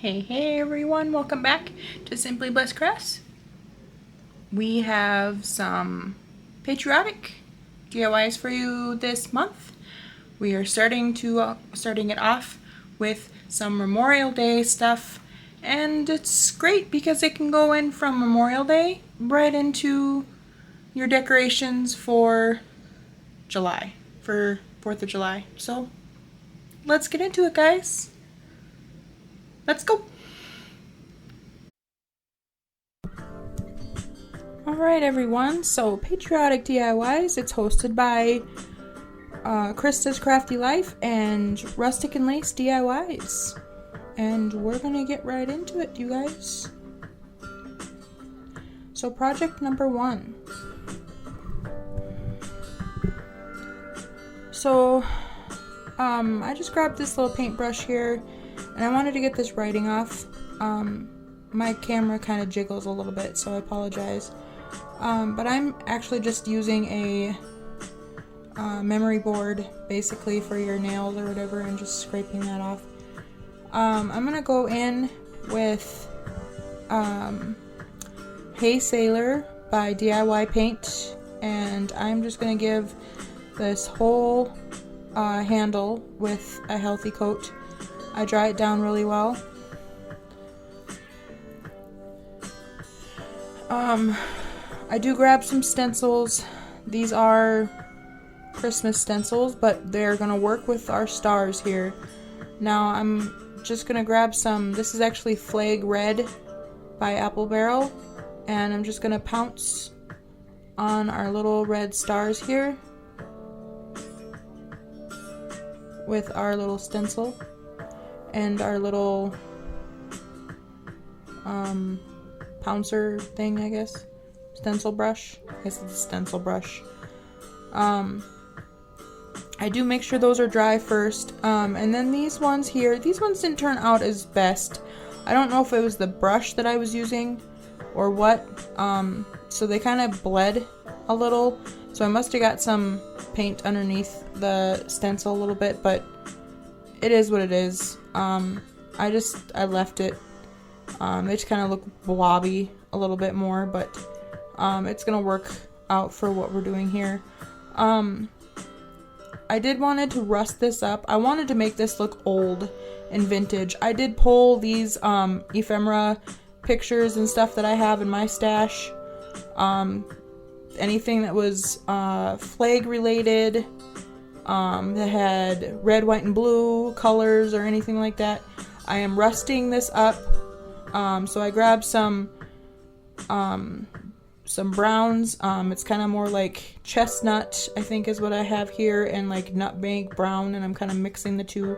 Hey everyone, welcome back to Simply Blessed Crafts. We have some Patriotic DIYs for you this month. We are starting it off with some Memorial Day stuff, and it's great because it can go in from Memorial Day right into your decorations for July, for 4th of July. So let's get into it, guys. Let's go. Alright everyone, so Patriotic DIYs, it's hosted by Krista's Crafty Life and Rustic and Lace DIYs. And we're gonna get right into it, you guys. So project number 1. So, I just grabbed this little paintbrush here, and I wanted to get this writing off. My camera kind of jiggles a little bit, so I apologize. But I'm actually just using a memory board, basically, for your nails or whatever, and just scraping that off. I'm gonna go in with Hey Sailor by DIY Paint, and I'm just gonna give this whole handle with a healthy coat. I dry it down really well. I do grab some stencils. These are Christmas stencils, but they're gonna work with our stars here. Now I'm just gonna grab some, this is actually Flag Red by Apple Barrel, and I'm just gonna pounce on our little red stars here with our little stencil and our little pouncer thing, I guess. Stencil brush. I guess it's a stencil brush. I do make sure those are dry first. And then these ones here, these ones didn't turn out as best. I don't know if it was the brush that I was using or what. So they kind of bled a little. So I must have got some paint underneath the stencil a little bit, but it is what it is. I left it. They just kind of look blobby a little bit more, but it's gonna work out for what we're doing here. I did wanted to rust this up. I wanted to make this look old and vintage. I did pull these ephemera pictures and stuff that I have in my stash. Anything that was flag related, that had red, white, and blue colors or anything like that. I am rusting this up. So I grabbed some browns. It's kind of more like chestnut, I think is what I have here, and like nutmeg brown, and I'm kind of mixing the two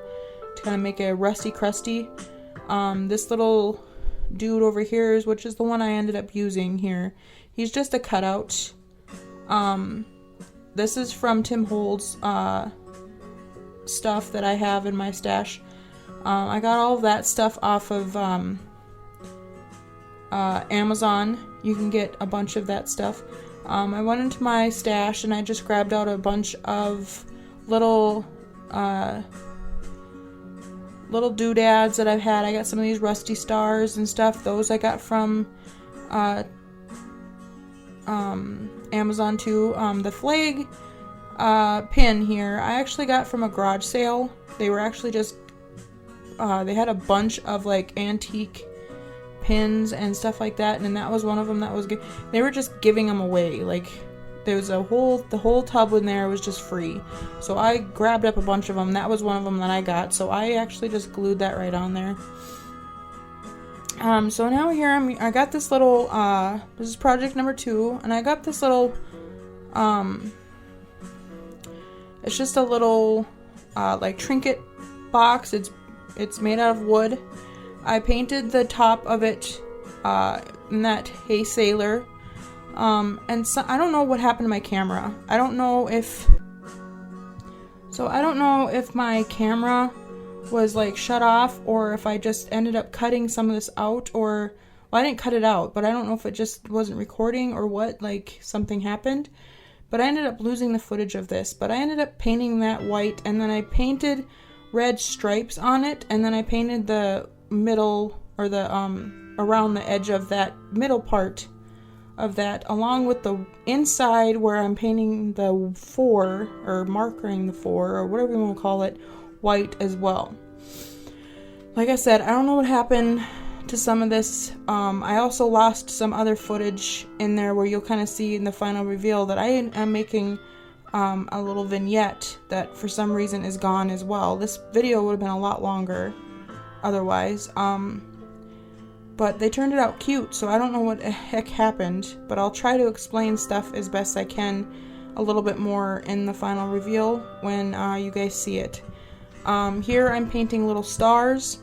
to kind of make a rusty crusty. This little dude over here is, which is the one I ended up using here. He's just a cutout. This is from Tim Holtz stuff that I have in my stash. I got all of that stuff off of Amazon. You can get a bunch of that stuff. I went into my stash and I just grabbed out a bunch of little doodads that I've had. I got some of these rusty stars and stuff. Those I got from Amazon too. The flag pin here I actually got from a garage sale. They were actually just they had a bunch of like antique pins and stuff like that, and that was one of them that was good. They were just giving them away. Like there was the whole tub in there was just free, so I grabbed up a bunch of them. That was one of them that I got, so I actually just glued that right on there. So now here I got this little this is project number 2, and I got this little it's just a little like trinket box. It's made out of wood. I painted the top of it in that Hey Sailor. And so I don't know what happened to my camera. I don't know if my camera was like shut off, or if I just ended up cutting some of this out, or well, I didn't cut it out, but I don't know if it just wasn't recording or what, like something happened. But I ended up losing the footage of this. But I ended up painting that white, and then I painted red stripes on it, and then I painted the middle, or the around the edge of that middle part of that, along with the inside where I'm painting the 4, or markering the 4, or whatever you want to call it, white as well. Like I said, I don't know what happened to some of this. I also lost some other footage in there where you'll kind of see in the final reveal that I am making a little vignette that for some reason is gone as well. This video would have been a lot longer otherwise. But they turned it out cute, so I don't know what the heck happened, but I'll try to explain stuff as best I can a little bit more in the final reveal when you guys see it. Here I'm painting little stars.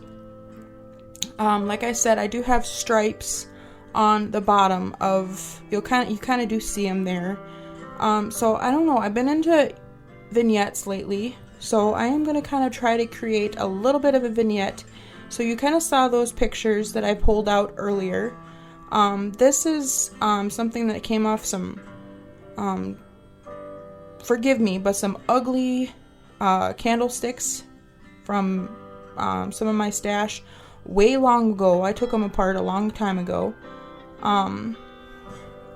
Like I said, I do have stripes on the bottom of, you kind of do see them there. So I don't know, I've been into vignettes lately, so I am going to kind of try to create a little bit of a vignette. So you kind of saw those pictures that I pulled out earlier. This is something that came off some, forgive me, but some ugly candlesticks from some of my stash way long ago. I took them apart a long time ago. And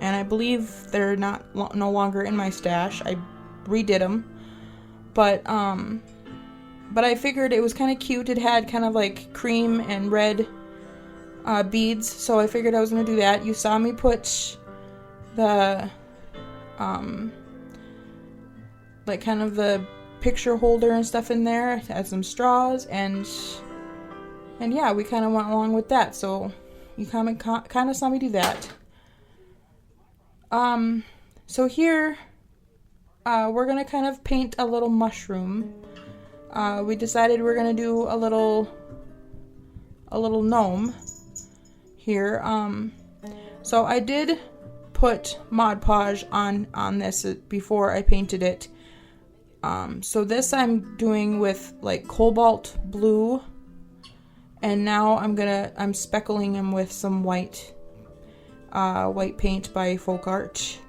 I believe they're no longer in my stash. I redid them. But I figured it was kind of cute. It had kind of like cream and red beads, so I figured I was going to do that. You saw me put the, like kind of the picture holder and stuff in there. It had some straws, and yeah, we kind of went along with that, so you kind of saw me do that. So here, we're going to kind of paint a little mushroom. We decided we're gonna do a little gnome here. So I did put Mod Podge on this before I painted it. So this I'm doing with like cobalt blue, and now I'm speckling him with some white paint by Folk Art.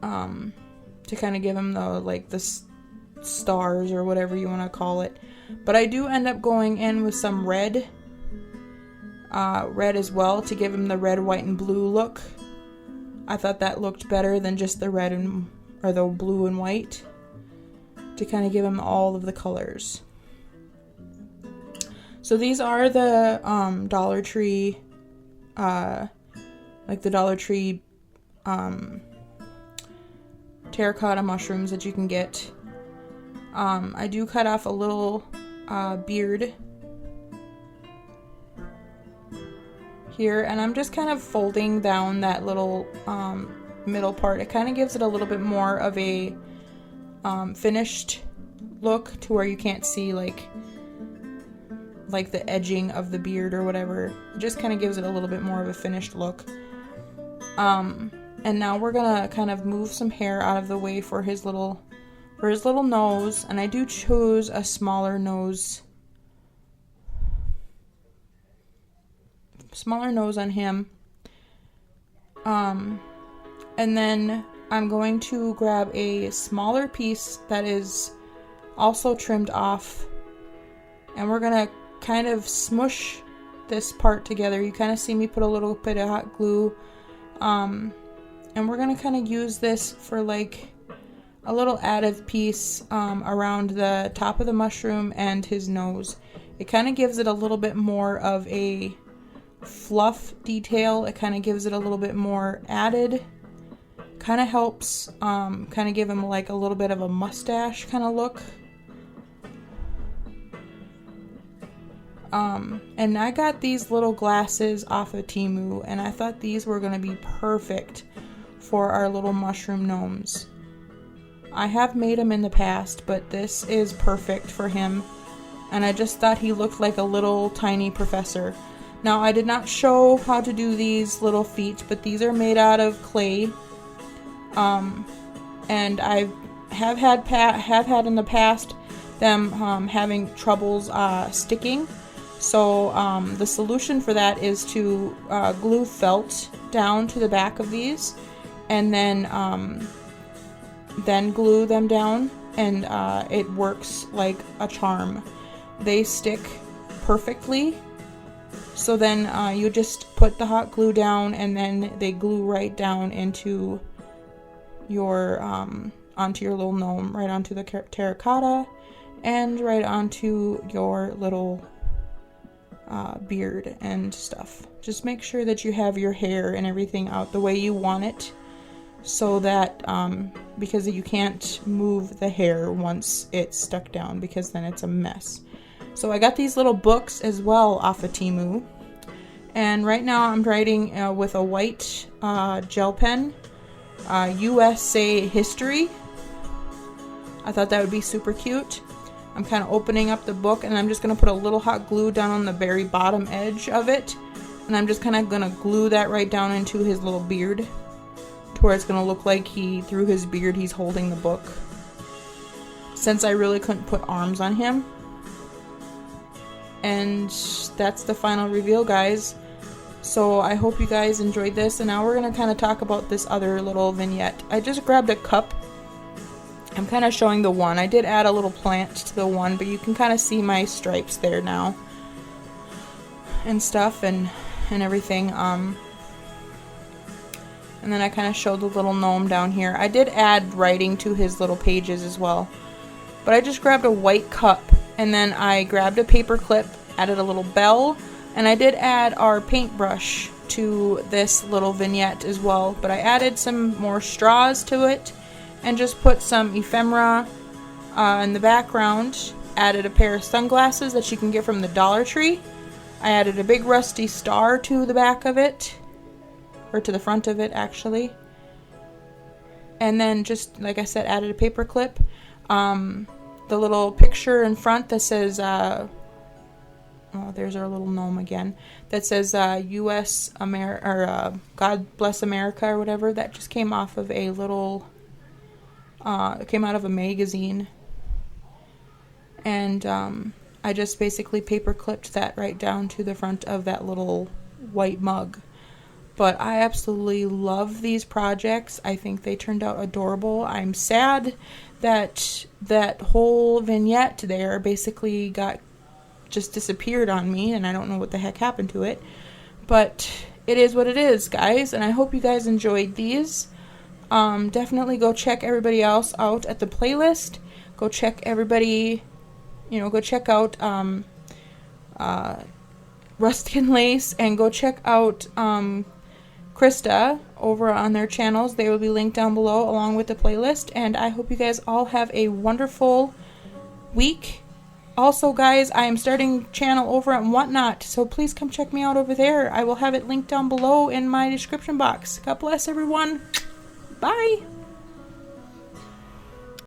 To kind of give him the stars or whatever you want to call it. But I do end up going in with some red as well to give him the red, white, and blue look. I thought that looked better than just the red or the blue and white, to kind of give him all of the colors. So these are the Dollar Tree, like the Dollar Tree terracotta mushrooms that you can get. I do cut off a little beard here, and I'm just kind of folding down that little middle part. It kind of gives it a little bit more of a finished look, to where you can't see like the edging of the beard or whatever. It just kind of gives it a little bit more of a finished look. And now we're gonna kind of move some hair out of the way for his little nose, and I do choose a smaller nose on him. And then I'm going to grab a smaller piece that is also trimmed off, and we're gonna kind of smush this part together. You kind of see me put a little bit of hot glue, and we're gonna kind of use this for like a little additive piece around the top of the mushroom and his nose. It kind of gives it a little bit more of a fluff detail. It kind of gives it a little bit more added. Kind of helps kind of give him like a little bit of a mustache kind of look. And I got these little glasses off of Temu, and I thought these were going to be perfect for our little mushroom gnomes. I have made them in the past, but this is perfect for him, and I just thought he looked like a little tiny professor. Now, I did not show how to do these little feet, but these are made out of clay, and I have had in the past them having troubles sticking. So the solution for that is to glue felt down to the back of these, and then glue them down, and it works like a charm. They stick perfectly. So then you just put the hot glue down, and then they glue right down into your onto your little gnome, right onto the terracotta, and right onto your little beard and stuff. Just make sure that you have your hair and everything out the way you want it, so that because you can't move the hair once it's stuck down, because then it's a mess. So I got these little books as well off of Temu, and right now I'm writing with a white gel pen, USA History. I thought that would be super cute. I'm kind of opening up the book, and I'm just going to put a little hot glue down on the very bottom edge of it, and I'm just kind of going to glue that right down into his little beard, to where it's going to look like through his beard he's holding the book, since I really couldn't put arms on him. And that's the final reveal, guys. So I hope you guys enjoyed this, and now we're going to kind of talk about this other little vignette. I just grabbed a cup. I'm kind of showing the one. I did add a little plant to the one, but you can kind of see my stripes there now and stuff and everything. And then I kind of showed the little gnome down here. I did add writing to his little pages as well. But I just grabbed a white cup, and then I grabbed a paper clip, added a little bell, and I did add our paintbrush to this little vignette as well. But I added some more straws to it and just put some ephemera in the background. Added a pair of sunglasses that you can get from the Dollar Tree. I added a big rusty star to the back of it, or to the front of it actually. And then just, like I said, added a paper clip. The little picture in front that says, oh, there's our little gnome again, that says U.S. or God Bless America or whatever. That just came off of a little, it came out of a magazine. And I just basically paper clipped that right down to the front of that little white mug. But I absolutely love these projects. I think they turned out adorable. I'm sad that that whole vignette there basically just disappeared on me, and I don't know what the heck happened to it. But it is what it is, guys, and I hope you guys enjoyed these. Definitely go check everybody else out at the playlist. Go check everybody, go check out Ruskin Lace, and go check out Krista over on their channels. They will be linked down below along with the playlist, and I hope you guys all have a wonderful week. Also, guys, I am starting channel over at Whatnot, so please come check me out over there. I will have it linked down below in my description box. God bless everyone. Bye.